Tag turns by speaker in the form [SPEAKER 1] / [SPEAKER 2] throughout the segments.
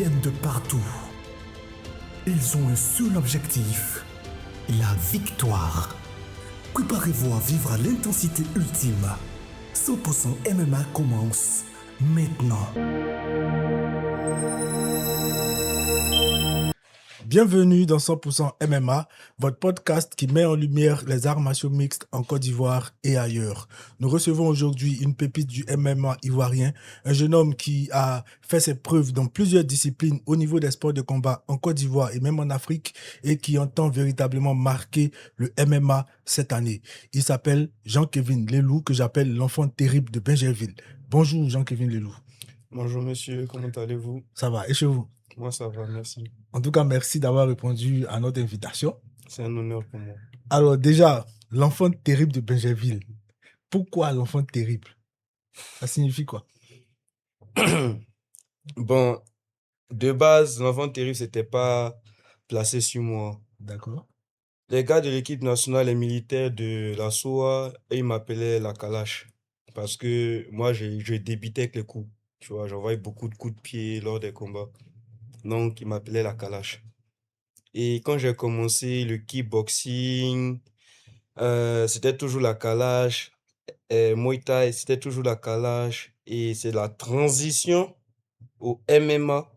[SPEAKER 1] viennent de partout. Ils ont un seul objectif, la victoire. Préparez-vous à vivre à l'intensité ultime. 100% MMA commence maintenant.
[SPEAKER 2] Bienvenue dans 100% MMA, votre podcast qui met en lumière les arts martiaux mixtes en Côte d'Ivoire et ailleurs. Nous recevons aujourd'hui une pépite du MMA ivoirien, un jeune homme qui a fait ses preuves dans plusieurs disciplines au niveau des sports de combat en Côte d'Ivoire et même en Afrique et qui entend véritablement marquer le MMA cette année. Il s'appelle Jean-Kévin Lelou, que j'appelle l'enfant terrible de Bingerville. Bonjour Jean-Kévin Lelou.
[SPEAKER 3] Bonjour monsieur, comment allez-vous?
[SPEAKER 2] Ça va, et chez vous?
[SPEAKER 3] Moi ça va, merci.
[SPEAKER 2] En tout cas, merci d'avoir répondu à notre invitation.
[SPEAKER 3] C'est un honneur pour moi.
[SPEAKER 2] Alors déjà, l'enfant terrible de Bingerville. Pourquoi l'enfant terrible? Ça signifie quoi?
[SPEAKER 3] Bon, de base, l'enfant terrible, c'était pas placé sur moi.
[SPEAKER 2] D'accord.
[SPEAKER 3] Les gars de l'équipe nationale et militaire de la SOA, ils m'appelaient la Kalash. Parce que moi, je débutais avec les coups. Tu vois, j'envoyais beaucoup de coups de pied lors des combats. Donc, ils m'appelaient la Kalash. Et quand j'ai commencé le kickboxing, c'était toujours la Kalash. Muay Thai, c'était toujours la Kalash. Et c'est la transition au MMA.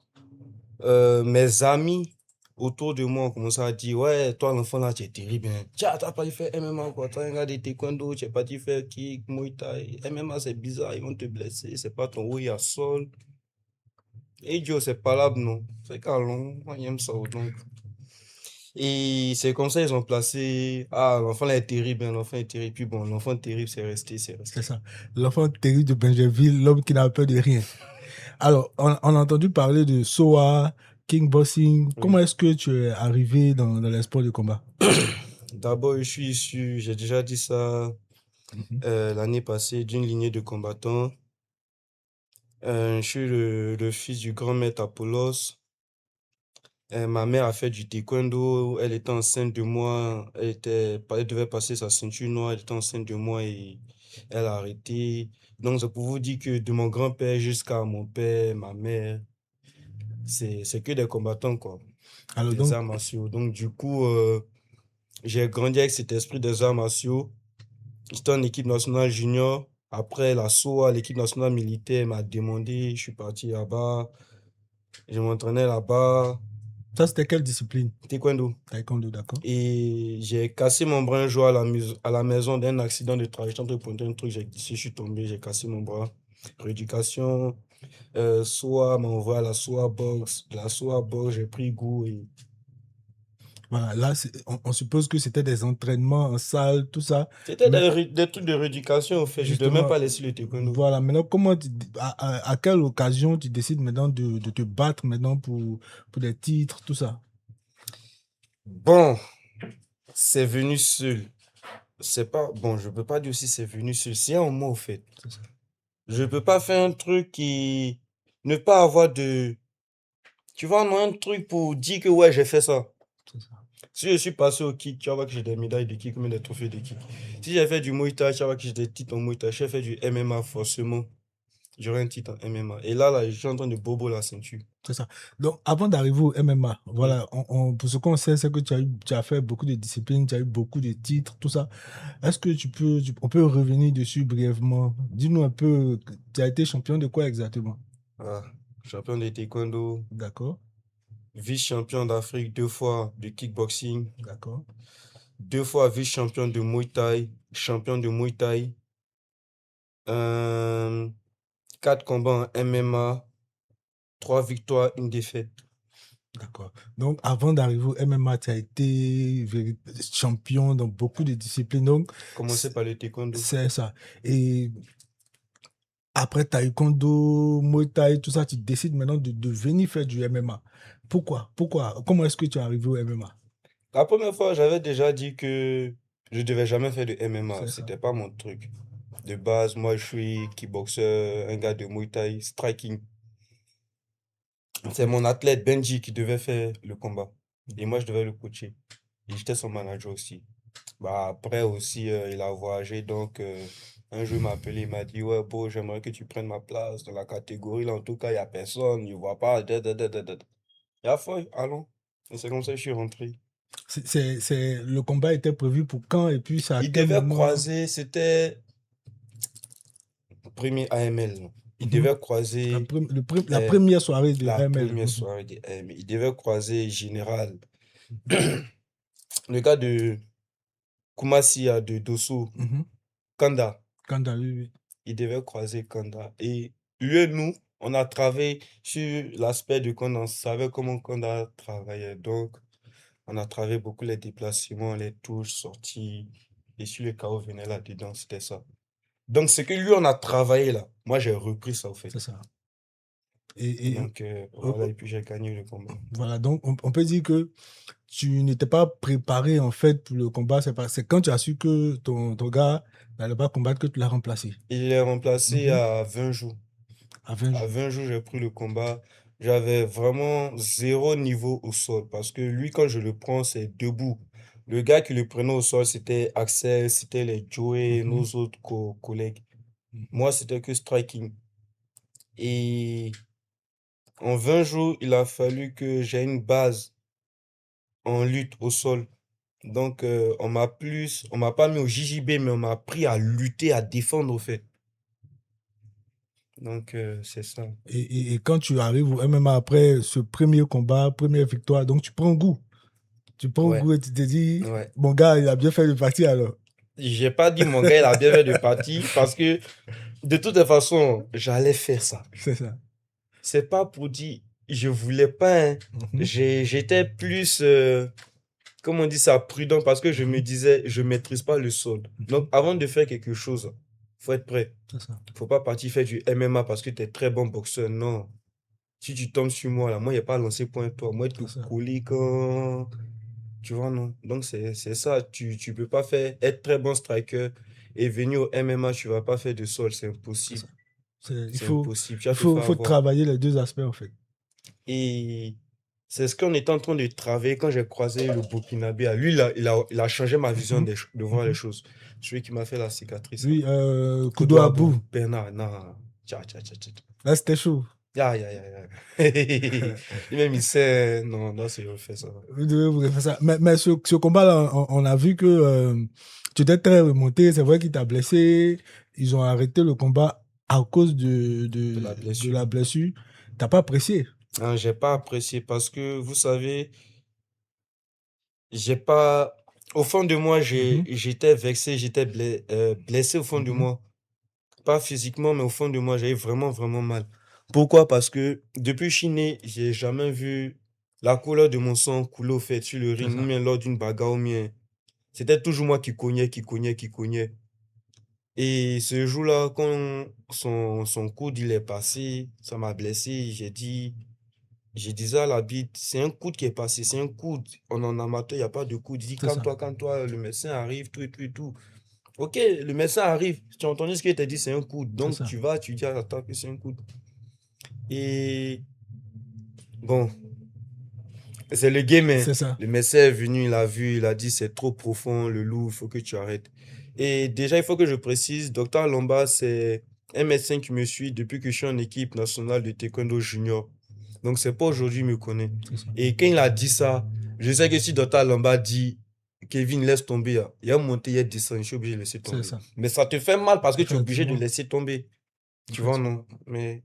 [SPEAKER 3] Mes amis autour de moi ont commencé à dire, ouais, toi l'enfant là, tu es terrible. Hein. Tiens, t'as pas dû faire MMA quoi. T'as un gars de taekwondo, tu n'as pas dû faire kick, Muay Thai. MMA c'est bizarre, ils vont te blesser. C'est pas ton haut, il y a sol. Et Dieu, c'est pas là, non. C'est calme, moi j'aime ça donc. Et c'est comme ça ils ont placé, ah, l'enfant là est terrible, hein, l'enfant est terrible. Puis bon, l'enfant terrible, c'est resté.
[SPEAKER 2] C'est ça. L'enfant terrible de Bingerville, l'homme qui n'a peur de rien. Alors, on a entendu parler de SOA, kickboxing.
[SPEAKER 3] Oui.
[SPEAKER 2] Comment est-ce que tu es arrivé dans les sports de combat?
[SPEAKER 3] D'abord, je suis issu, j'ai déjà dit ça l'année passée, d'une lignée de combattants. Je suis le fils du grand maître Apollos. Ma mère a fait du taekwondo, elle était enceinte de moi, elle devait passer sa ceinture noire, elle était enceinte de moi et elle a arrêté. Donc, c'est pour vous dire que de mon grand-père jusqu'à mon père, ma mère, c'est que des combattants, quoi.
[SPEAKER 2] Alors,
[SPEAKER 3] Des arts martiaux. Donc, du coup, j'ai grandi avec cet esprit des arts martiaux. J'étais en équipe nationale junior. Après la SOA, l'équipe nationale militaire m'a demandé, je suis parti là-bas. Je m'entraînais là-bas.
[SPEAKER 2] ça, c'était quelle discipline?
[SPEAKER 3] Taekwondo.
[SPEAKER 2] Taekwondo, d'accord.
[SPEAKER 3] Et j'ai cassé mon bras un jour à la maison d'un accident de travail. J'étais en train de pointer un truc, je suis tombé, j'ai cassé mon bras. Rééducation, SOA m'a envoyé à la SOA box. La SOA box, j'ai pris goût et
[SPEAKER 2] Voilà, là, on suppose que c'était des entraînements en salle, tout ça.
[SPEAKER 3] c'était
[SPEAKER 2] Mais
[SPEAKER 3] des trucs de rééducation, au fait. Je ne devais
[SPEAKER 2] justement,
[SPEAKER 3] même pas laisser le taekwondo.
[SPEAKER 2] voilà, maintenant, à quelle occasion tu décides maintenant de te battre maintenant pour des titres, tout ça?
[SPEAKER 3] Bon, c'est venu seul. C'est pas, bon, je peux pas dire aussi c'est venu seul. C'est un mot, au fait.
[SPEAKER 2] C'est ça.
[SPEAKER 3] Je peux pas faire un truc qui, ne pas avoir de, tu vois, non, un truc pour dire que ouais, j'ai fait ça.
[SPEAKER 2] C'est ça.
[SPEAKER 3] Si je suis passé au kick, tu vas voir que j'ai des médailles de kick, même des trophées de kick. Si j'ai fait du Muay Thai, tu vas voir que j'ai des titres en Muay Thai. Si j'ai fait du MMA, forcément, j'aurai un titre en MMA. Et là, je suis en train de bobo la ceinture.
[SPEAKER 2] C'est ça. Donc, avant d'arriver au MMA, voilà, pour ce qu'on sait, c'est que tu as fait beaucoup de disciplines, tu as eu beaucoup de titres, tout ça. Est-ce que on peut revenir dessus brièvement? Dis-nous un peu, tu as été champion de quoi exactement?
[SPEAKER 3] Ah, champion de taekwondo,
[SPEAKER 2] D'accord,
[SPEAKER 3] vice-champion d'Afrique 2 fois de kickboxing,
[SPEAKER 2] d'accord.
[SPEAKER 3] 2 fois vice-champion de Muay Thai, champion de Muay Thai, 4 combats en MMA, 3 victoires, 1 défaite.
[SPEAKER 2] D'accord. Donc, avant d'arriver au MMA, tu as été champion dans beaucoup de disciplines. Donc,
[SPEAKER 3] Commencé par le taekwondo.
[SPEAKER 2] c'est ça. Et après taekwondo, Muay Thai, tout ça, tu décides maintenant de venir faire du MMA. Pourquoi? Comment est-ce que tu es arrivé au MMA?
[SPEAKER 3] La première fois, j'avais déjà dit que je devais jamais faire de MMA.
[SPEAKER 2] C'est ça.
[SPEAKER 3] C'était pas mon truc. De base, moi, je suis kickboxer, un gars de Muay Thai, striking. C'est mon athlète Benji qui devait faire le combat. Et moi, je devais le coacher. Et j'étais son manager aussi. Bah, après aussi, il a voyagé, donc Un jour, il m'a appelé, il m'a dit, ouais, bon, j'aimerais que tu prennes ma place dans la catégorie. Là, en tout cas, il n'y a personne, je ne vois pas. Il a fait, allons. Et c'est comme ça que je suis rentré.
[SPEAKER 2] Le combat était prévu pour quand et puis c'est à
[SPEAKER 3] Il
[SPEAKER 2] quel
[SPEAKER 3] devait
[SPEAKER 2] moment?
[SPEAKER 3] croiser, c'était premier AML. Il
[SPEAKER 2] Mhm.
[SPEAKER 3] devait croiser
[SPEAKER 2] La
[SPEAKER 3] euh,
[SPEAKER 2] première soirée de
[SPEAKER 3] la
[SPEAKER 2] ML.
[SPEAKER 3] première soirée de AML. Il devait croiser Général. Le gars de Koumassia, de Dosso,
[SPEAKER 2] Mhm.
[SPEAKER 3] Kanda.
[SPEAKER 2] Kanda, oui, oui.
[SPEAKER 3] Il devait croiser Kanda. Et lui et nous, on a travaillé sur l'aspect de Kanda. On savait comment Kanda travaillait. Donc, on a travaillé beaucoup les déplacements, les touches, sorties. Et sur le chaos venait là-dedans, c'était ça. Donc, ce que lui, on a travaillé là, moi, j'ai repris ça, au fait.
[SPEAKER 2] C'est ça. Et
[SPEAKER 3] Donc, voilà, et puis j'ai gagné le combat.
[SPEAKER 2] voilà, donc on peut dire que tu n'étais pas préparé en fait pour le combat. C'est quand tu as su que ton gars n'allait pas combattre que tu l'as remplacé.
[SPEAKER 3] Il est remplacé
[SPEAKER 2] Mhm.
[SPEAKER 3] à 20 jours.
[SPEAKER 2] À 20
[SPEAKER 3] À
[SPEAKER 2] jours.
[SPEAKER 3] 20 jours, j'ai pris le combat. J'avais vraiment zéro niveau au sol parce que lui, quand je le prends, c'est debout. Le gars qui le prenait au sol, c'était Axel, c'était les Joey,
[SPEAKER 2] Mhm.
[SPEAKER 3] nos autres collègues. Moi, c'était que striking. Et en 20 jours, il a fallu que j'ai une base en lutte au sol. Donc, on m'a pas mis au JJB, mais on m'a appris à lutter, à défendre, au fait. Donc, c'est ça.
[SPEAKER 2] Et quand tu arrives au MMA après ce premier combat, première victoire, donc tu prends goût. Tu prends
[SPEAKER 3] Ouais,
[SPEAKER 2] goût et tu te dis,
[SPEAKER 3] ouais.
[SPEAKER 2] mon gars, il a bien fait de partir alors.
[SPEAKER 3] J'ai pas dit mon gars, il a bien fait de partir parce que de toutes les façons, j'allais faire ça.
[SPEAKER 2] C'est ça.
[SPEAKER 3] C'est pas pour dire, je voulais pas, hein.
[SPEAKER 2] Mhm.
[SPEAKER 3] J'étais plus, comment on dit ça, prudent parce que je me disais, je maîtrise pas le sol. Donc, avant de faire quelque chose, faut être prêt.
[SPEAKER 2] C'est ça.
[SPEAKER 3] Faut pas partir faire du MMA parce que tu es très bon boxeur. Non. Si tu tombes sur moi, là, moi, il n'y a pas lancé point toi. Moi, te
[SPEAKER 2] C'est ça.
[SPEAKER 3] coller quand. Tu vois, non. Donc, c'est ça. Tu peux pas faire être très bon striker et venir au MMA, tu vas pas faire de sol. C'est
[SPEAKER 2] C'est ça.
[SPEAKER 3] impossible.
[SPEAKER 2] Il
[SPEAKER 3] C'est
[SPEAKER 2] faut,
[SPEAKER 3] impossible. Tu vas te faire
[SPEAKER 2] faut
[SPEAKER 3] avoir.
[SPEAKER 2] travailler les deux aspects en fait.
[SPEAKER 3] Et c'est ce qu'on était en train de travailler quand j'ai croisé le Burkinabé. Ah, lui, il a changé ma vision
[SPEAKER 2] Mhm.
[SPEAKER 3] de voir les
[SPEAKER 2] Mhm.
[SPEAKER 3] choses. Celui qui m'a fait la cicatrice, là.
[SPEAKER 2] Oui, Kudo
[SPEAKER 3] Koudouabou,
[SPEAKER 2] Abou.
[SPEAKER 3] Bernard, non. Tcha, tcha, tcha, tcha.
[SPEAKER 2] Là, c'était chaud.
[SPEAKER 3] Aïe, aïe, aïe, aïe. Lui-même, il sait. Non, non, c'est refait ça.
[SPEAKER 2] Vous devez vous refaire ça. Mais ce combat-là, on a vu que tu étais très remonté. C'est vrai qu'il t'a blessé. Ils ont arrêté le combat à cause
[SPEAKER 3] De la
[SPEAKER 2] de
[SPEAKER 3] blessure.
[SPEAKER 2] la blessure. T'as pas apprécié?
[SPEAKER 3] Non, j'ai pas apprécié parce que, vous savez, j'ai pas. Au fond de moi,
[SPEAKER 2] Mhm.
[SPEAKER 3] j'étais vexé, j'étais blessé au fond de
[SPEAKER 2] Mhm.
[SPEAKER 3] moi. Pas physiquement, mais au fond de moi, j'avais vraiment, vraiment mal. Pourquoi? Parce que depuis que je suis né, j'ai jamais vu la couleur de mon sang couler au fait sur le
[SPEAKER 2] C'est
[SPEAKER 3] ring, ou
[SPEAKER 2] ça.
[SPEAKER 3] bien lors d'une bagarre, ou bien. C'était toujours moi qui cognais, qui cognais, qui cognais. Et ce jour-là, quand son coude il est passé, ça m'a blessé. J'ai dit ça à l'arbitre, c'est un coude qui est passé, c'est un coude. On en amateur, il n'y a pas de coude. Il dit,
[SPEAKER 2] C'est ça.
[SPEAKER 3] calme-toi, le médecin arrive, tout et tout et tout. Ok, le médecin arrive. Tu as entendu ce qu'il t'a dit, c'est un coude.
[SPEAKER 2] C'est
[SPEAKER 3] Donc
[SPEAKER 2] ça.
[SPEAKER 3] tu vas, tu dis à la table que c'est un coude. Et bon, c'est le game, hein.
[SPEAKER 2] C'est ça.
[SPEAKER 3] Le médecin est venu, il a vu, il a dit c'est trop profond, le loup, il faut que tu arrêtes. Et déjà, il faut que je précise, Docteur Lomba, c'est un médecin qui me suit depuis que je suis en équipe nationale de taekwondo junior. Donc, c'est pas aujourd'hui qu'il me connaît.
[SPEAKER 2] C'est ça.
[SPEAKER 3] Et quand il a dit ça, je sais que si Docteur Lomba dit Kevin, laisse tomber, hein, il y a monté, il y a descendu, je suis obligé de laisser
[SPEAKER 2] C'est
[SPEAKER 3] tomber.
[SPEAKER 2] ça.
[SPEAKER 3] Mais ça te fait mal parce que tu es obligé de
[SPEAKER 2] Effectivement.
[SPEAKER 3] laisser tomber. Tu vois,
[SPEAKER 2] Effectivement.
[SPEAKER 3] non? Mais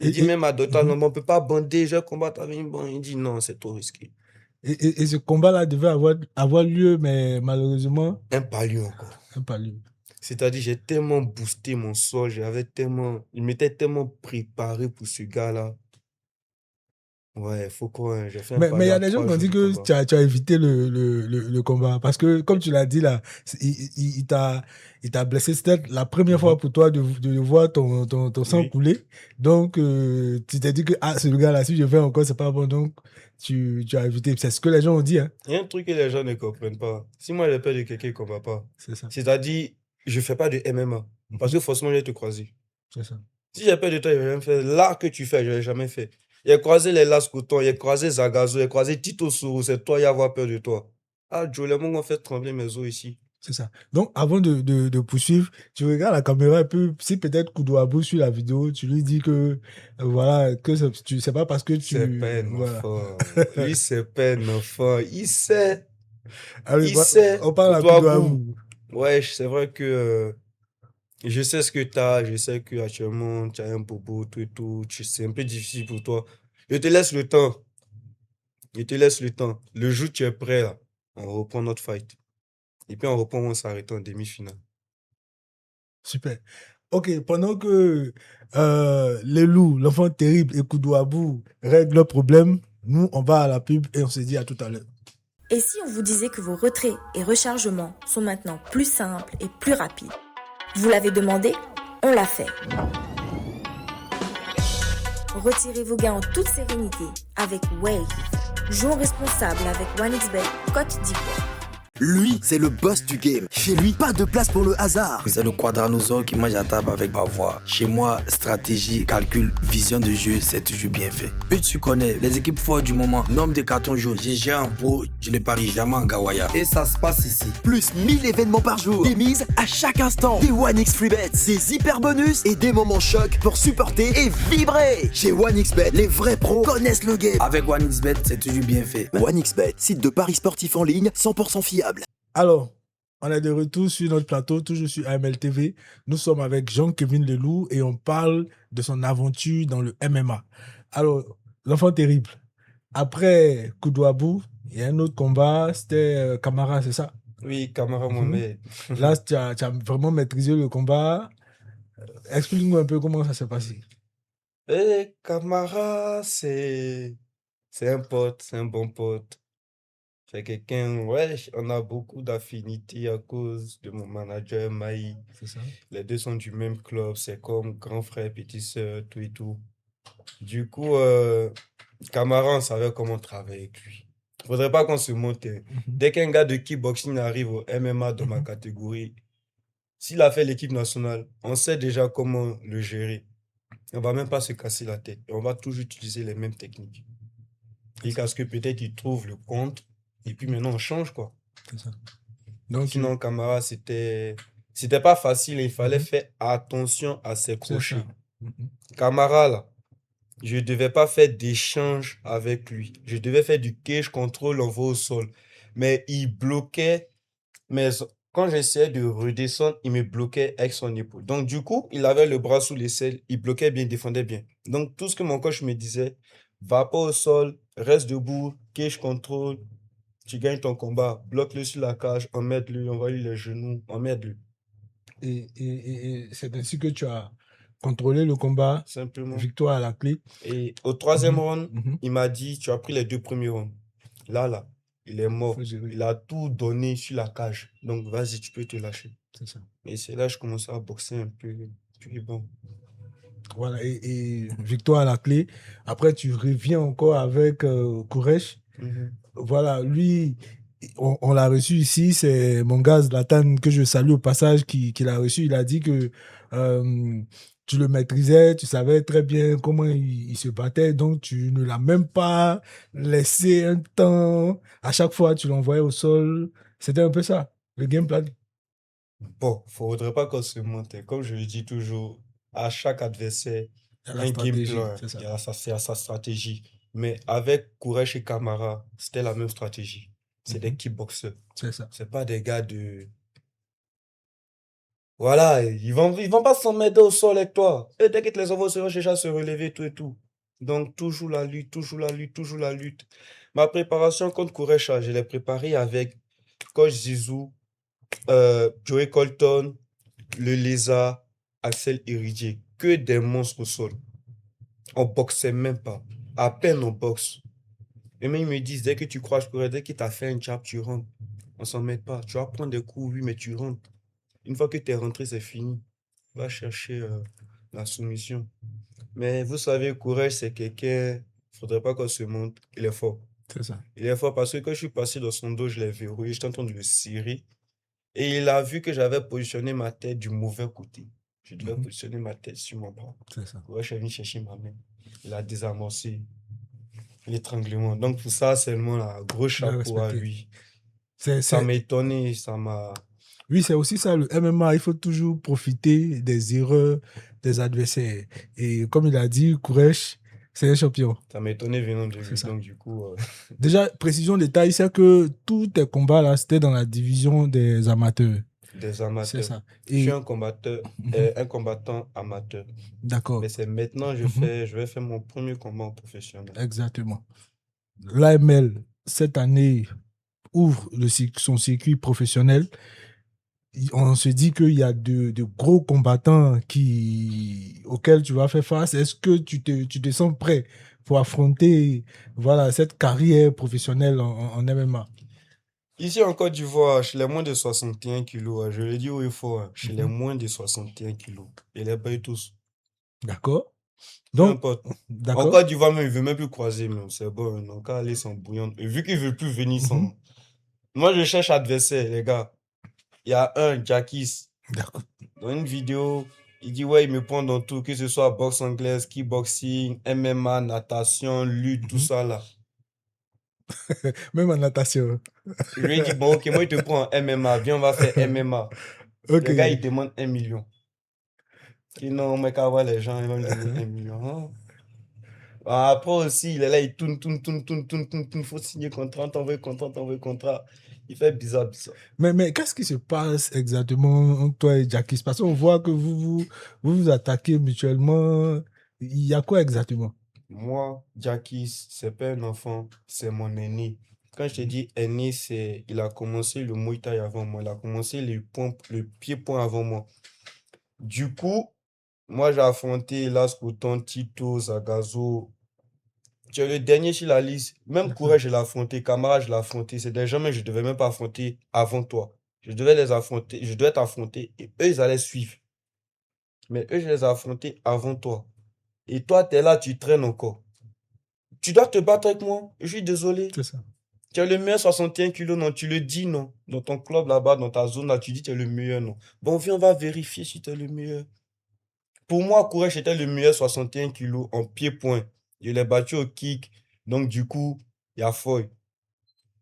[SPEAKER 3] il dit même à Docteur Lomba, on peut pas bander, je vais combattre avec une bande. Il dit non, c'est trop risqué.
[SPEAKER 2] Et ce combat-là devait avoir lieu, mais malheureusement,
[SPEAKER 3] Un palier encore.
[SPEAKER 2] pas lieu.
[SPEAKER 3] C'est-à-dire, j'ai tellement boosté mon sol, il m'était tellement préparé pour ce gars-là. Ouais, faut quoi, j'ai fait un
[SPEAKER 2] Mais il
[SPEAKER 3] palier
[SPEAKER 2] y a
[SPEAKER 3] à
[SPEAKER 2] des gens
[SPEAKER 3] trois
[SPEAKER 2] qui ont
[SPEAKER 3] jours
[SPEAKER 2] dit
[SPEAKER 3] du
[SPEAKER 2] que
[SPEAKER 3] combat.
[SPEAKER 2] tu as évité le combat. Parce que, comme tu l'as dit là, il t'a blessé. C'était la première fois pour toi de voir ton sang
[SPEAKER 3] Oui.
[SPEAKER 2] couler. Donc, tu t'es dit que ah, ce gars-là, si je fais encore, c'est pas bon. Donc, tu as évité. C'est ce que les gens ont dit. Hein.
[SPEAKER 3] Il y a un truc que les gens ne comprennent pas. Si moi j'ai peur de quelqu'un, il ne combat pas.
[SPEAKER 2] C'est ça.
[SPEAKER 3] C'est-à-dire, je ne fais pas de MMA. Parce que forcément, je vais te croiser.
[SPEAKER 2] C'est ça.
[SPEAKER 3] Si j'ai peur de toi, je ne vais rien faire. L'art que tu fais, je ne l'ai jamais fait. Il a croisé les Las Coton, il a croisé Zagazo, il a croisé Tito Sourou, c'est toi, il a avoir peur de toi. Ah, Joe, les gens ont fait trembler mes os ici.
[SPEAKER 2] C'est ça. Donc, avant de poursuivre, tu regardes la caméra un peu. Si peut-être Koudoabou suit la vidéo, tu lui dis que, voilà, que tu sais pas parce que
[SPEAKER 3] C'est pas
[SPEAKER 2] tu.
[SPEAKER 3] un
[SPEAKER 2] Voilà.
[SPEAKER 3] enfant. Lui, c'est pas un enfant. Il sait.
[SPEAKER 2] Allez,
[SPEAKER 3] Il sait.
[SPEAKER 2] on parle à
[SPEAKER 3] Koudoabou.
[SPEAKER 2] Koudoabou.
[SPEAKER 3] Ouais, c'est vrai que je sais ce que tu as. Je sais que actuellement tu as un bobo, tout et tout. C'est un peu difficile pour toi. Je te laisse le temps. Je te laisse le temps. Le jour où tu es prêt, là, on reprend notre fight. Et puis on reprend, on s'arrête en demi-finale.
[SPEAKER 2] Super. Ok, pendant que les loups, l'enfant terrible et Koudoabou règlent leurs problèmes, nous, on va à la pub et on se dit à tout à l'heure.
[SPEAKER 4] Et si on vous disait que vos retraits et rechargements sont maintenant plus simples et plus rapides? Vous l'avez demandé, on l'a fait. Retirez vos gains en toute sérénité avec Wave. Jouons responsable avec OneXBet Côte d'Ivoire.
[SPEAKER 5] Lui, c'est le boss du game. Chez lui, pas de place pour le hasard.
[SPEAKER 6] C'est le quadranosaure qui mange à table avec ma voix. Chez moi, stratégie, calcul, vision de jeu, c'est toujours bien fait. Puis tu connais, les équipes fortes du moment, nombre de cartons jaunes. J'ai géré en pro, je ne parie jamais en Gawaya. Et ça se passe ici.
[SPEAKER 5] Plus 1000 événements par jour. Des mises à chaque instant. Des 1x Freebets. Des hyper bonus et des moments chocs pour supporter et vibrer. Chez 1xBet, les vrais pros connaissent le game.
[SPEAKER 6] Avec OneXBet, c'est toujours bien fait.
[SPEAKER 5] 1xBet, site de paris sportifs en ligne 100% fiable.
[SPEAKER 2] Alors, on est de retour sur notre plateau, toujours sur AML TV. Nous sommes avec Jean-Kevin Leloup et on parle de son aventure dans le MMA. Alors, l'enfant terrible. Après Koudoabou, il y a un autre combat, c'était Camara, c'est ça?
[SPEAKER 3] Oui, Camara Mohamed.
[SPEAKER 2] Là, tu as vraiment maîtrisé le combat. Explique-nous un peu comment ça s'est passé.
[SPEAKER 3] Et Camara, c'est un pote, c'est un bon pote. C'est quelqu'un, ouais, on a beaucoup d'affinités à cause de mon manager Maï.
[SPEAKER 2] C'est ça?
[SPEAKER 3] Les deux sont du même club, c'est comme grand frère, petite sœur, tout et tout. Du coup, Camara, on savait comment travailler avec lui. Faudrait pas qu'on se monte. Dès qu'un gars de kickboxing arrive au MMA de ma catégorie, s'il a fait l'équipe nationale, on sait déjà comment le gérer. On va même pas se casser la tête. Et on va toujours utiliser les mêmes techniques. Et qu'à ce que peut-être il trouve le compte, et puis maintenant on change, quoi.
[SPEAKER 2] C'est ça. Donc,
[SPEAKER 3] Sinon, Camara, c'était pas facile et il fallait faire attention à ses
[SPEAKER 2] c'est
[SPEAKER 3] crochets.
[SPEAKER 2] ça.
[SPEAKER 3] Camara, là, je devais pas faire d'échange avec lui. Je devais faire du cage control envoi au sol. Mais il bloquait. Mais quand j'essayais de redescendre, il me bloquait avec son épaule. Donc, du coup, il avait le bras sous l'aisselle. Il bloquait bien, il défendait bien. Donc, tout ce que mon coach me disait, va pas au sol, reste debout, cage control, tu gagnes ton combat, bloque-le sur la cage, emmerde-le, envoie-lui les genoux, emmerde-le.
[SPEAKER 2] Et c'est ainsi que tu as contrôlé le combat,
[SPEAKER 3] Simplement.
[SPEAKER 2] victoire à la clé.
[SPEAKER 3] Et au troisième
[SPEAKER 2] Mhm,
[SPEAKER 3] round,
[SPEAKER 2] mhm.
[SPEAKER 3] il m'a dit, tu as pris les 2 premiers rounds. Là, il est mort.
[SPEAKER 2] Faut gérer.
[SPEAKER 3] Il a tout donné sur la cage. Donc, vas-y, tu peux te lâcher.
[SPEAKER 2] C'est ça.
[SPEAKER 3] Et c'est là que je commençais à boxer un peu. Puis bon.
[SPEAKER 2] Voilà, et victoire à la clé. Après, tu reviens encore avec Kouresh.
[SPEAKER 3] Mhm.
[SPEAKER 2] Voilà, lui, on l'a reçu ici. C'est mon gars Zlatan, que je salue au passage, qui l'a reçu. Il a dit que tu le maîtrisais, tu savais très bien comment il se battait, donc tu ne l'as même pas laissé un temps. À chaque fois, tu l'envoyais au sol. C'était un peu ça, le game plan.
[SPEAKER 3] Bon, faudrait pas qu'on se monte. Comme je le dis toujours, à chaque adversaire,
[SPEAKER 2] Il y a la
[SPEAKER 3] un game
[SPEAKER 2] stratégie,
[SPEAKER 3] plan,
[SPEAKER 2] c'est ça.
[SPEAKER 3] il y a sa stratégie. Mais avec Kouresh et Camara, c'était la même stratégie. C'est des kickboxers.
[SPEAKER 2] C'est ça.
[SPEAKER 3] C'est pas des gars de... Voilà, ils vont pas s'en mettre au sol avec toi. Et dès qu'ils te les envoient au sol, déjà se relever, tout et tout. Donc, toujours la lutte, toujours la lutte, toujours la lutte. Ma préparation contre Kouresh, je l'ai préparée avec Coach Zizou, Joey Colton, le Lézard, Axel Iridier. Que des monstres au sol. On boxait même pas. À peine on boxe. Et même ils me disent, dès que tu crois, dès qu'il t'a fait un jab, tu rentres. On s'en met pas. Tu vas prendre des coups, oui, mais tu rentres. Une fois que tu es rentré, c'est fini. Va chercher la soumission. Mais vous savez, Courage, c'est quelqu'un, faudrait pas qu'on se monte. Il est fort.
[SPEAKER 2] C'est ça.
[SPEAKER 3] Il est fort parce que quand je suis passé dans son dos, je l'ai verrouillé, j'étais en train de le serrer. Et il a vu que j'avais positionné ma tête du mauvais côté. Je devais positionner ma tête sur mon bras.
[SPEAKER 2] C'est ça.
[SPEAKER 3] Courage est venu chercher ma main. Il a désamorcé l'étranglement. Donc, pour ça, seulement, là, gros chapeau à
[SPEAKER 2] respecté.
[SPEAKER 3] lui.
[SPEAKER 2] C'est
[SPEAKER 3] Ça m'a étonné, ça m'a
[SPEAKER 2] Oui, c'est aussi ça, le MMA, il faut toujours profiter des erreurs des adversaires. Et comme il a dit, Kouresh, c'est un champion.
[SPEAKER 3] Ça m'étonnait venant de
[SPEAKER 2] C'est
[SPEAKER 3] lui,
[SPEAKER 2] ça.
[SPEAKER 3] donc du coup,
[SPEAKER 2] Déjà, précision détail, c'est que tous tes combats là, c'était dans la division des amateurs.
[SPEAKER 3] des
[SPEAKER 2] C'est
[SPEAKER 3] amateurs.
[SPEAKER 2] ça.
[SPEAKER 3] Je suis
[SPEAKER 2] Et
[SPEAKER 3] un combattant amateur.
[SPEAKER 2] d'accord.
[SPEAKER 3] Mais c'est maintenant que je vais faire mon premier combat en professionnel.
[SPEAKER 2] Exactement. L'AML, cette année, ouvre son circuit professionnel. On se dit qu'il y a de gros combattants auxquels tu vas faire face. Est-ce que tu te sens prêt pour affronter voilà, cette carrière professionnelle en MMA?
[SPEAKER 3] Ici en Côte d'Ivoire, chez les moins de 61 kilos, je le dis où il faut, chez les moins de 61 kilos. Et les paye tous.
[SPEAKER 2] D'accord?
[SPEAKER 3] Peu
[SPEAKER 2] Donc,
[SPEAKER 3] importe. En
[SPEAKER 2] d'accord.
[SPEAKER 3] Côte d'Ivoire, même, il ne veut même plus croiser, mais c'est bon, donc qu'à aller sans bouillon. Et vu qu'il ne veut plus venir sans. Moi, je cherche adversaire, les gars. Il y a un, Jackis,
[SPEAKER 2] D'accord.
[SPEAKER 3] dans une vidéo, il dit, ouais, il me prend dans tout, que ce soit boxe anglaise, kickboxing, MMA, natation, lutte, tout ça là.
[SPEAKER 2] Même en natation.
[SPEAKER 3] Je lui ai dit, bon, ok, moi, il te prend en MMA, viens, on va faire MMA.
[SPEAKER 2] Ok.
[SPEAKER 3] Le gars, il demande 1 million. Et non, mais qu'à voir les gens, ils vont me donner 1 million. Hein. Après aussi, il est là, il tourne. Il faut signer contrat, t'envoyer contrat. Il fait bizarre.
[SPEAKER 2] Mais qu'est-ce qui se passe exactement entre toi et Jackis? Parce qu'on voit que vous attaquez mutuellement. Il y a quoi exactement?
[SPEAKER 3] Moi, Jackis, c'est pas un enfant, c'est mon aîné. Quand je te dis aîné, il a commencé le Muay Thai avant moi. Il a commencé le pied-point avant moi. Du coup, moi, j'ai affronté Las Couton, Tito, Zagazo. Tu es le dernier sur la liste. Même Courage, je l'ai affronté. Camara, je l'ai affronté. C'est des gens que je ne devais même pas affronter avant toi. Je devais les affronter. Je devais t'affronter et eux, ils allaient suivre. Mais eux, je les ai affrontés avant toi. Et toi, tu es là, tu traînes encore. Tu dois te battre avec moi. Je suis désolé.
[SPEAKER 2] C'est ça.
[SPEAKER 3] Tu es le meilleur 61 kilos, non? Tu le dis, non? Dans ton club là-bas, dans ta zone là, tu dis que tu es le meilleur, non? Bon, viens, on va vérifier si tu es le meilleur. Pour moi, Courage était le meilleur 61 kilos en pied-point. Je l'ai battu au kick. Donc, du coup, il y a Foy.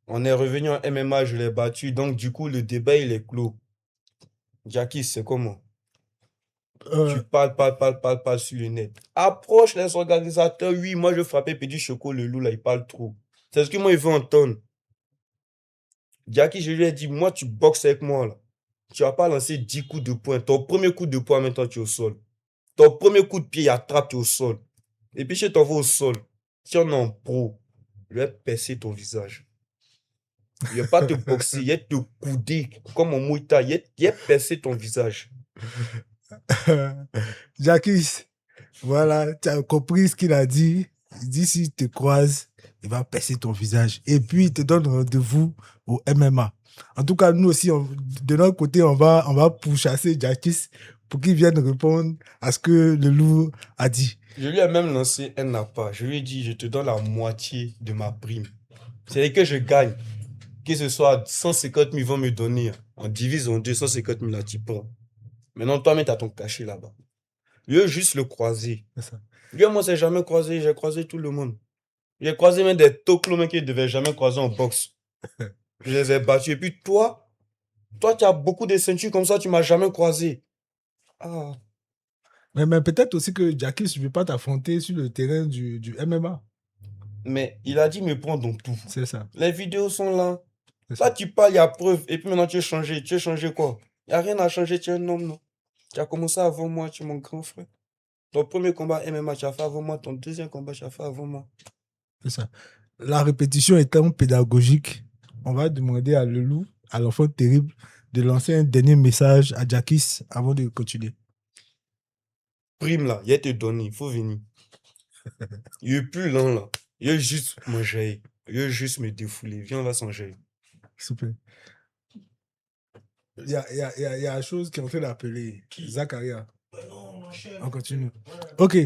[SPEAKER 3] On est revenu en MMA, je l'ai battu. Donc, du coup, le débat, il est clos. Jackie, c'est comment? Tu parles sur le net. Approche les organisateurs. Oui, moi, je frappais Petit Choco, le loup, là, il parle trop. C'est ce que moi, il veut entendre. Jackie, je lui ai dit, moi, tu boxes avec moi, là. Tu vas pas lancer 10 coups de poing. Ton premier coup de poing, maintenant, tu es au sol. Ton premier coup de pied, il attrape, tu es au sol. Et puis, je t'envoie au sol. Si on est en pro, je vais percer ton visage. Il ne va pas te boxer, il va te couder comme en Muay Thai. Il va percer ton visage.
[SPEAKER 2] Jackis, voilà, tu as compris ce qu'il a dit. Il dit s'il te croise, il va percer ton visage. Et puis, il te donne rendez-vous au MMA. En tout cas, nous aussi, de notre côté, on va pourchasser Jackis pour qu'il vienne répondre à ce que le loup a dit.
[SPEAKER 3] Je lui ai même lancé un appât. Je lui ai dit, je te donne la moitié de ma prime. C'est que je gagne. Que ce soit 150 000, ils vont me donner. On divise en 250 000 là, tu prends. Maintenant, toi-même, tu as ton cachet là-bas. Je veux juste le croiser.
[SPEAKER 2] C'est ça.
[SPEAKER 3] Lui, moi, c'est jamais croisé. J'ai croisé tout le monde. J'ai croisé même des toclos qui ne devaient jamais croiser en boxe. Je les ai battus. Et puis toi, tu as beaucoup de ceintures comme ça, tu m'as jamais croisé. Ah.
[SPEAKER 2] Mais peut-être aussi que Jackis ne veut pas t'affronter sur le terrain du MMA.
[SPEAKER 3] Mais il a dit me prendre dans tout.
[SPEAKER 2] C'est ça.
[SPEAKER 3] Les vidéos sont là.
[SPEAKER 2] C'est
[SPEAKER 3] Là,
[SPEAKER 2] ça.
[SPEAKER 3] tu parles, il y a preuve. Et puis maintenant, tu as changé. Tu as changé quoi? Il n'y a rien à changer. Tu es un homme, non? Tu as commencé avant moi. Tu es mon grand frère. Ton premier combat MMA, tu as fait avant moi. Ton deuxième combat, tu as fait avant moi.
[SPEAKER 2] C'est ça. La répétition étant pédagogique, on va demander à Lelou, à l'enfant terrible, de lancer un dernier message à Jackis avant de continuer.
[SPEAKER 3] Prime là, il a te donné. Il faut venir. Il est plus lent là. Il est juste manger. Il est juste me défouler. Viens, on va s'enjailler.
[SPEAKER 2] Super. Il y a une chose qui est en train d'appeler Zacharia. On continue. Ok.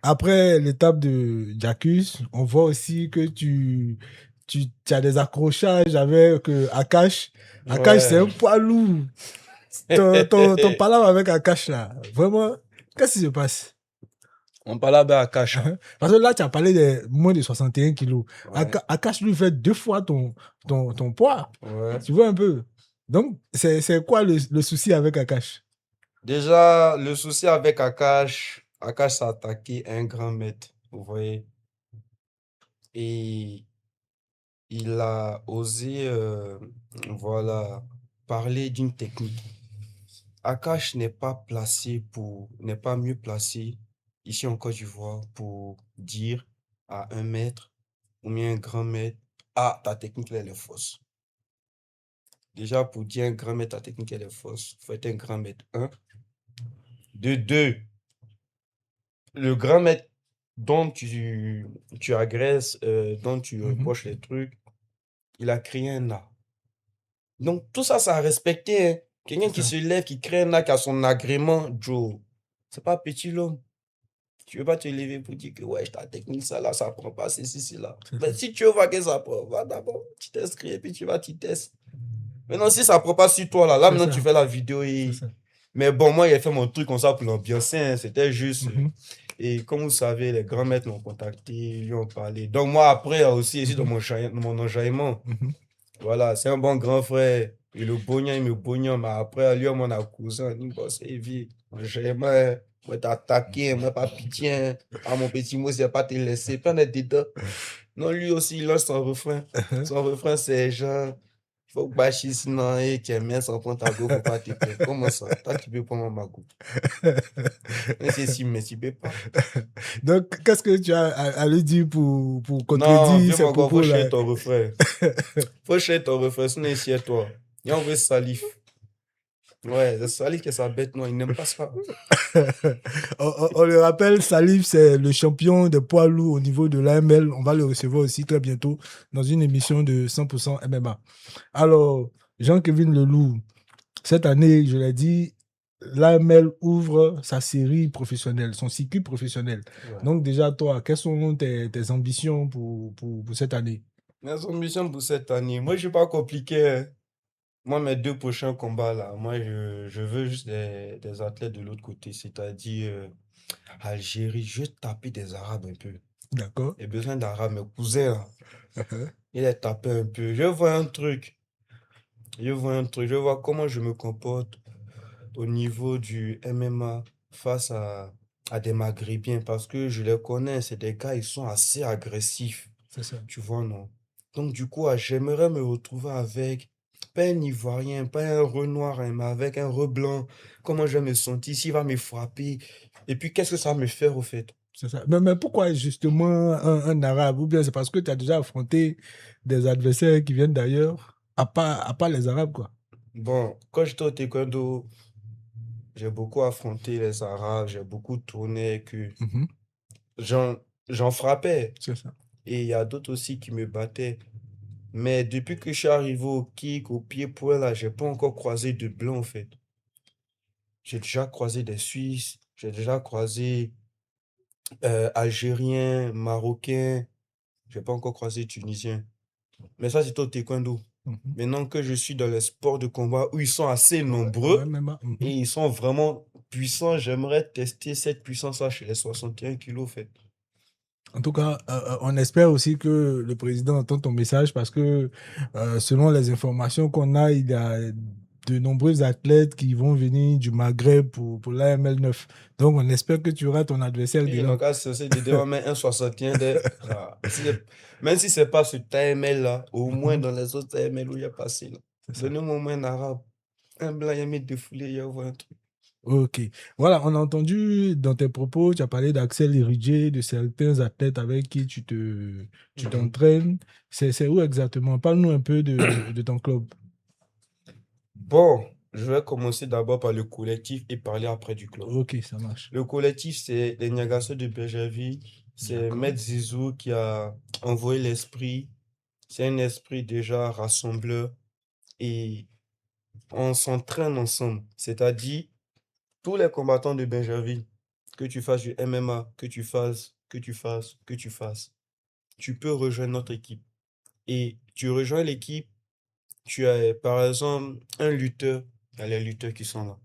[SPEAKER 2] Après l'étape de Jacques, on voit aussi que tu as des accrochages avec Akash. Akash, c'est un poids lourd. Ton palabre avec Akash, là, vraiment, qu'est-ce qui se passe?
[SPEAKER 3] On parle avec Akash.
[SPEAKER 2] Parce que là, tu as parlé de moins de 61 kilos.
[SPEAKER 3] Ouais.
[SPEAKER 2] Akash lui fait 2 fois ton poids.
[SPEAKER 3] Ouais.
[SPEAKER 2] Tu vois un peu? Donc, c'est quoi le souci avec Akash?
[SPEAKER 3] Déjà, le souci avec Akash s'est attaqué à un grand maître, vous voyez, et il a osé, voilà, parler d'une technique. Akash n'est pas mieux placé ici en Côte d'Ivoire pour dire à un maître ou bien un grand maître, ah, ta technique là, elle est fausse. Déjà, pour dire un grand maître, ta technique elle est fausse, il faut être un grand maître. Un. De deux, le grand maître dont tu agresses, dont tu reproches les trucs, il a créé un art. Donc, tout ça, ça a respecté, hein. Quelqu'un qui se lève, qui crée un art, qui a son agrément, Joe, c'est pas petit l'homme. Tu veux pas te lever pour dire que ouais, ta technique, ça là, ça prend pas ceci, là. Mais si tu veux voir que ça prend, va d'abord, tu t'inscris et puis tu vas, tu testes. Maintenant, si ça prend pas sur toi, là, maintenant tu fais la vidéo et. Mais bon, moi, j'ai fait mon truc comme ça pour l'ambiance, hein. C'était juste. Et comme vous savez, les grands maîtres m'ont contacté, ils lui ont parlé. Donc, moi, après aussi, ici, dans mon enjaillement, voilà, c'est un bon grand frère. Et le bognan, il me bognan, mais après, lui, on a cousin, il me dit, c'est vie. Enjaillement, moi, t'attaquer, moi, pas pitié. Hein. Ah, mon petit mot, c'est pas te laisser. Plein d'être dedans. Non, lui aussi, il lance son refrain. Son refrain, c'est genre. Faut que bâcher sinon, et tu aimes bien sans prendre ta go, faut pas te perdre. Comment ça? Toi, tu peux prendre ma go. Mais c'est si, mais tu peux pas.
[SPEAKER 2] Donc, qu'est-ce que tu as à lui dire pour
[SPEAKER 3] Non,
[SPEAKER 2] contredire
[SPEAKER 3] viens
[SPEAKER 2] ces
[SPEAKER 3] mon gars, faut
[SPEAKER 2] propos-là?
[SPEAKER 3] chercher ton refrain. Faut chercher ton refrain, sinon ici à toi. Il y a envoyé Salif. Ouais, c'est Salif qui est sa bête noire, il n'aime pas ça.
[SPEAKER 2] On le rappelle, Salif, c'est le champion de poids lourd au niveau de l'AML. On va le recevoir aussi très bientôt dans une émission de 100% MMA. Alors, Jean-Kévin Leloup, cette année, je l'ai dit, l'AML ouvre sa série professionnelle, son cycle professionnel.
[SPEAKER 3] Ouais.
[SPEAKER 2] Donc déjà, toi, quelles sont tes ambitions pour cette année?
[SPEAKER 3] Mes ambitions pour cette année, moi, je suis pas compliqué. Hein. Moi, mes 2 prochains combats, là, moi, je veux juste des athlètes de l'autre côté, c'est-à-dire Algérie. Je veux taper des Arabes un peu.
[SPEAKER 2] D'accord.
[SPEAKER 3] J'ai besoin d'Arabes, mes cousins, là. Il est tapé un peu. Je vois un truc. Je vois comment je me comporte au niveau du MMA face à des Maghrébiens parce que je les connais, c'est des gars, ils sont assez agressifs.
[SPEAKER 2] C'est ça.
[SPEAKER 3] Tu vois, non? Donc, du coup, j'aimerais me retrouver avec, pas un Ivoirien, pas un Renoir, hein, mais avec un Reblanc. Comment je vais me sentir, s'il va me frapper. Et puis, qu'est-ce que ça va me faire, au fait?
[SPEAKER 2] C'est ça. Mais pourquoi justement un Arabe? Ou bien c'est parce que tu as déjà affronté des adversaires qui viennent d'ailleurs, à part les Arabes, quoi.
[SPEAKER 3] Bon, quand j'étais au taekwondo, j'ai beaucoup affronté les Arabes, j'ai beaucoup tourné avec eux. J'en frappais.
[SPEAKER 2] C'est ça.
[SPEAKER 3] Et il y a d'autres aussi qui me battaient. Mais depuis que je suis arrivé au kick, au pied-point, là, j'ai pas encore croisé de blanc, en fait. J'ai déjà croisé des Suisses, j'ai déjà croisé Algériens, Marocains, j'ai pas encore croisé Tunisiens. Mais ça, c'est au taekwondo. Maintenant que je suis dans les sports de combat où ils sont assez nombreux et ils sont vraiment puissants, j'aimerais tester cette puissance-là chez les 61 kilos, en fait.
[SPEAKER 2] En tout cas, on espère aussi que le président entend ton message parce que selon les informations qu'on a, il y a de nombreux athlètes qui vont venir du Maghreb pour l'AML 9. Donc, on espère que tu auras ton adversaire
[SPEAKER 3] Et
[SPEAKER 2] dedans.
[SPEAKER 3] donc, c'est de devant mettre un 61 de... Même si c'est pas ce TML là, au moins dans les autres TML où il y a passé là. Donnez-moi au moins un arabe. Un blanc, il y a mis de foulée, il y a un truc.
[SPEAKER 2] Ok. Voilà, on a entendu dans tes propos, tu as parlé d'Axel Iridjé, de certains athlètes avec qui tu t'entraînes. C'est où exactement? Parle-nous un peu de ton club.
[SPEAKER 3] Bon, je vais commencer d'abord par le collectif et parler après du club.
[SPEAKER 2] Ok, ça marche.
[SPEAKER 3] Le collectif, c'est les Niagasso de Bergerville. C'est Maître Zizou qui a envoyé l'esprit. C'est un esprit déjà rassembleur. Et on s'entraîne ensemble. C'est-à-dire, tous les combattants de Bergerville, que tu fasses du MMA, que tu fasses, tu peux rejoindre notre équipe. Et tu rejoins l'équipe, tu as par exemple un lutteur, il y a les lutteurs qui sont là.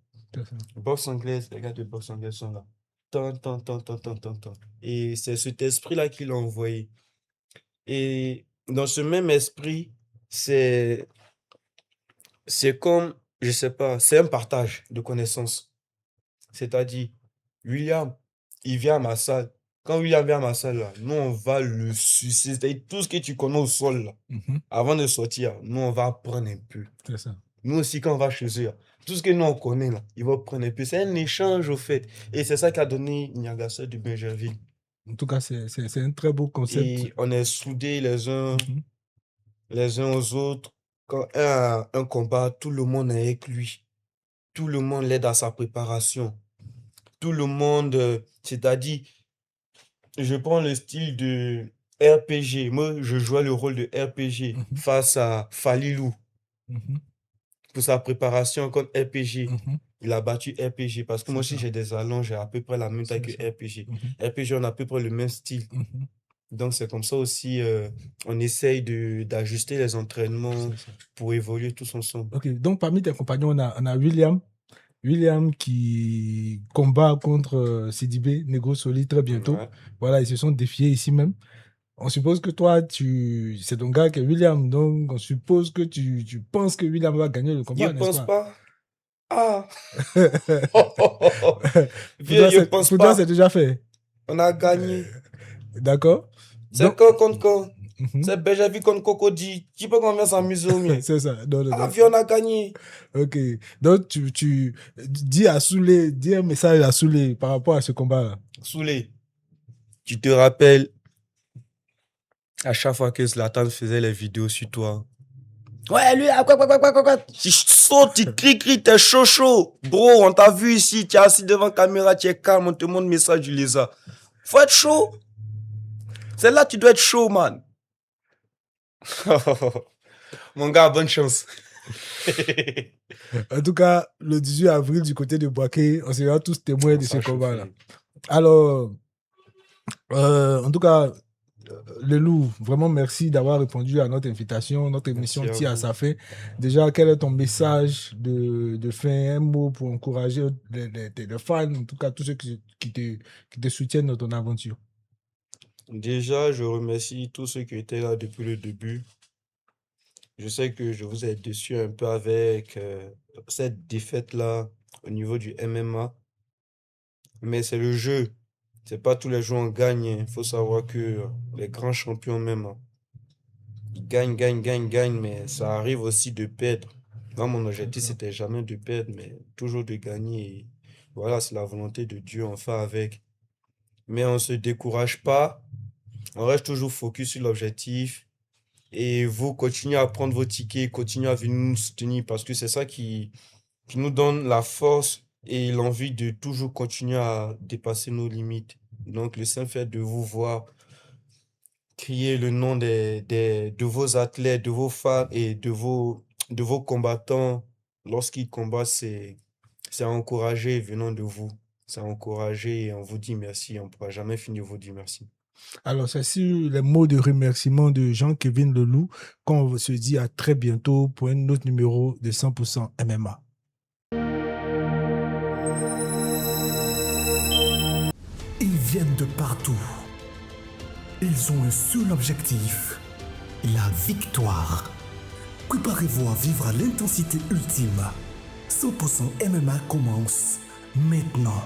[SPEAKER 3] Boxe anglaise, les gars de boxe anglaise sont là. Tant, tant, tant, tant, tant, tant, tant. Et c'est cet esprit-là qu'il a envoyé. Et dans ce même esprit, c'est c'est comme, je sais pas, c'est un partage de connaissances. C'est-à-dire, William, il vient à ma salle. Quand William vient à ma salle, là, nous, on va le sucer. C'est-à-dire, tout ce que tu connais au sol, là, avant de sortir, nous, on va apprendre un peu.
[SPEAKER 2] C'est ça.
[SPEAKER 3] Nous aussi, quand on va chez eux, là, tout ce que nous, on connaît, là, il va prendre un peu. C'est un échange, au fait. Et c'est ça qu'a donné Niagasa de Bingerville.
[SPEAKER 2] En tout cas, c'est un très beau concept.
[SPEAKER 3] Et on est soudés
[SPEAKER 2] Mhm.
[SPEAKER 3] les uns aux autres. Quand un a un combat, tout le monde est avec lui. Tout le monde l'aide à sa préparation. Tout le monde, c'est-à-dire, je prends le style de RPG. Moi, je jouais le rôle de RPG face à Falilou
[SPEAKER 2] Mhm.
[SPEAKER 3] pour sa préparation contre RPG.
[SPEAKER 2] Mhm.
[SPEAKER 3] Il a battu RPG parce que moi
[SPEAKER 2] C'est
[SPEAKER 3] aussi
[SPEAKER 2] ça.
[SPEAKER 3] j'ai des allonges, j'ai à peu près la même taille
[SPEAKER 2] C'est
[SPEAKER 3] que
[SPEAKER 2] ça.
[SPEAKER 3] RPG.
[SPEAKER 2] Mhm.
[SPEAKER 3] RPG, on a à peu près le même style.
[SPEAKER 2] Mhm.
[SPEAKER 3] Donc c'est comme ça aussi, on essaye d'ajuster les entraînements
[SPEAKER 2] C'est ça.
[SPEAKER 3] pour évoluer tous ensemble.
[SPEAKER 2] Ok, donc parmi tes compagnons, on a William. William qui combat contre Sidibé, Negro Soli très bientôt.
[SPEAKER 3] Ouais.
[SPEAKER 2] Voilà, ils se sont défiés ici même. On suppose que toi, c'est ton gars qui est William. Donc, on suppose que tu penses que William va gagner le
[SPEAKER 3] Je
[SPEAKER 2] combat, n'est-ce
[SPEAKER 3] pense
[SPEAKER 2] pas?
[SPEAKER 3] pas. Ah!
[SPEAKER 2] Pour
[SPEAKER 3] Vieux,
[SPEAKER 2] toi,
[SPEAKER 3] je pense
[SPEAKER 2] pour toi,
[SPEAKER 3] pas.
[SPEAKER 2] c'est déjà fait.
[SPEAKER 3] On a gagné.
[SPEAKER 2] D'accord?
[SPEAKER 3] C'est
[SPEAKER 2] Donc,
[SPEAKER 3] quand contre quand?
[SPEAKER 2] mhm.
[SPEAKER 3] C'est Benjamin contre Cocody. Tu peux qu'on vient s'amuser au mieux.
[SPEAKER 2] C'est ça. Non, non,
[SPEAKER 3] Ah,
[SPEAKER 2] non.
[SPEAKER 3] vieux, on a gagné.
[SPEAKER 2] Ok. Donc, tu dis à Soulé, dis un message à Soulé par rapport à ce combat-là.
[SPEAKER 3] Soulé, tu te rappelles, à chaque fois que Zlatan faisait les vidéos sur toi. Ouais, lui, là, quoi. Tu sautes, tu cries, t'es chaud. Bro, on t'a vu ici, tu es assis devant la caméra, tu es calme, on te montre le message du lézard. Faut être chaud. C'est là, tu dois être chaud, man. Mon gars, bonne chance.
[SPEAKER 2] En tout cas, le 18 avril, du côté de Boaké, on sera tous témoins de ce
[SPEAKER 3] Ça
[SPEAKER 2] combat-là.
[SPEAKER 3] chauffe.
[SPEAKER 2] Alors, en tout cas, le loup, vraiment merci d'avoir répondu à notre invitation. Notre émission
[SPEAKER 3] Merci à
[SPEAKER 2] tire à
[SPEAKER 3] vous.
[SPEAKER 2] sa fin. Déjà, quel est ton message de fin, un mot pour encourager les fans, en tout cas tous ceux qui te soutiennent dans ton aventure?
[SPEAKER 3] Déjà, je remercie tous ceux qui étaient là depuis le début. Je sais que je vous ai déçu un peu avec cette défaite-là au niveau du MMA, mais c'est le jeu. C'est pas tous les jours on gagne. Il faut savoir que les grands champions même, ils gagnent, mais ça arrive aussi de perdre. Moi, mon objectif, c'était jamais de perdre, mais toujours de gagner. Et voilà, c'est la volonté de Dieu, on fait avec. Mais on se décourage pas. On reste toujours focus sur l'objectif. Et vous continuez à prendre vos tickets, continuez à venir nous soutenir parce que c'est ça qui nous donne la force et l'envie de toujours continuer à dépasser nos limites. Donc, le simple fait de vous voir crier le nom de vos athlètes, de vos fans et de vos combattants lorsqu'ils combattent, c'est à encourager venant de vous. C'est à encourager et on vous dit merci. On ne pourra jamais finir de vous dire merci.
[SPEAKER 2] Alors, c'est sur les mots de remerciement de Jean-Kevin Leloup qu'on se dit à très bientôt pour un autre numéro de 100% MMA.
[SPEAKER 1] Ils viennent de partout. Ils ont un seul objectif, la victoire. Préparez-vous à vivre à l'intensité ultime. 100% MMA commence maintenant.